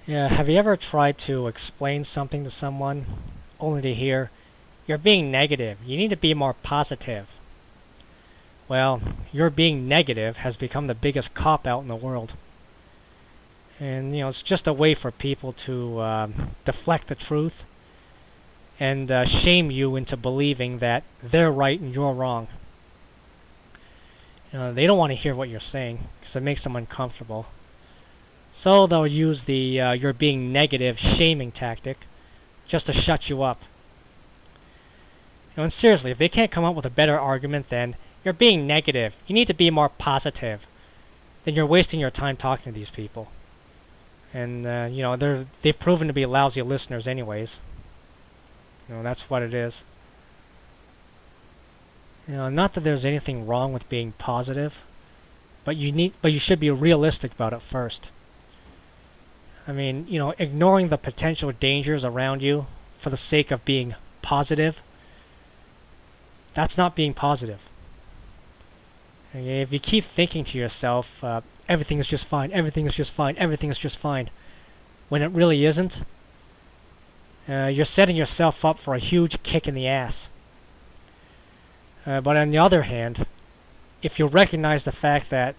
Yeah, have you ever tried to explain something to someone only to hear, "You're being negative. You need to be more positive." Well, your being negative has become the biggest cop out in the world. And, it's just a way for people to deflect the truth and shame you into believing that they're right and you're wrong. They don't want to hear what you're saying because it makes them uncomfortable. So they'll use the "you're being negative" shaming tactic just to shut you up. And seriously, if they can't come up with a better argument than "you're being negative, you need to be more positive," then you're wasting your time talking to these people. And they've proven to be lousy listeners anyways. That's what it is. Not that there's anything wrong with being positive, but you should be realistic about it first. I mean, ignoring the potential dangers around you for the sake of being positive, that's not being positive. Okay, if you keep thinking to yourself, everything is just fine, everything is just fine, everything is just fine, when it really isn't, you're setting yourself up for a huge kick in the ass. But on the other hand, if you recognize the fact that,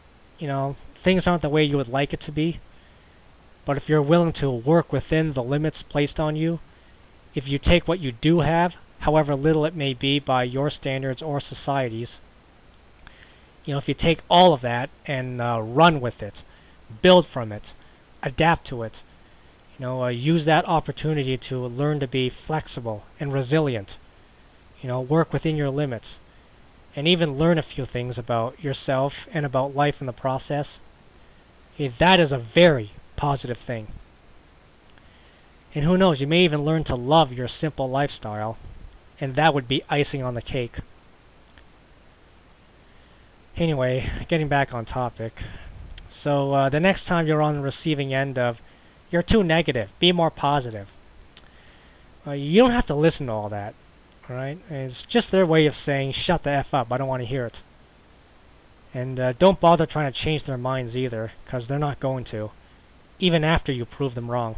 things aren't the way you would like it to be, but if you're willing to work within the limits placed on you, if you take what you do have, however little it may be by your standards or society's, if you take all of that and run with it, build from it, adapt to it, use that opportunity to learn to be flexible and resilient, work within your limits, and even learn a few things about yourself and about life in the process, that is a very positive thing. And who knows, you may even learn to love your simple lifestyle, and that would be icing on the cake. Anyway, getting back on topic. So the next time you're on the receiving end of "you're too negative, be more positive," you don't have to listen to all that. Alright? It's just their way of saying, "Shut the F up, I don't want to hear it." And don't bother trying to change their minds either, because they're not going to, even after you prove them wrong.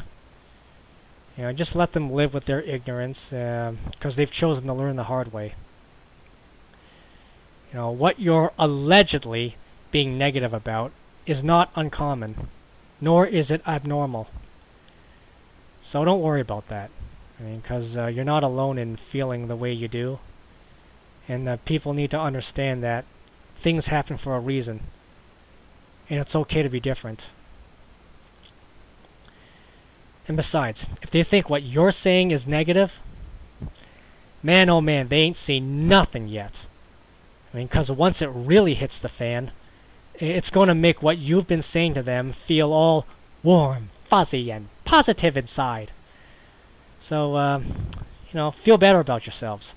Just let them live with their ignorance, because they've chosen to learn the hard way. What you're allegedly being negative about is not uncommon, nor is it abnormal. So don't worry about that. Because you're not alone in feeling the way you do. And people need to understand that things happen for a reason. And it's okay to be different. And besides, if they think what you're saying is negative, man oh man, they ain't seen nothing yet. Because once it really hits the fan, it's going to make what you've been saying to them feel all warm, fuzzy, and positive inside. So, feel better about yourselves.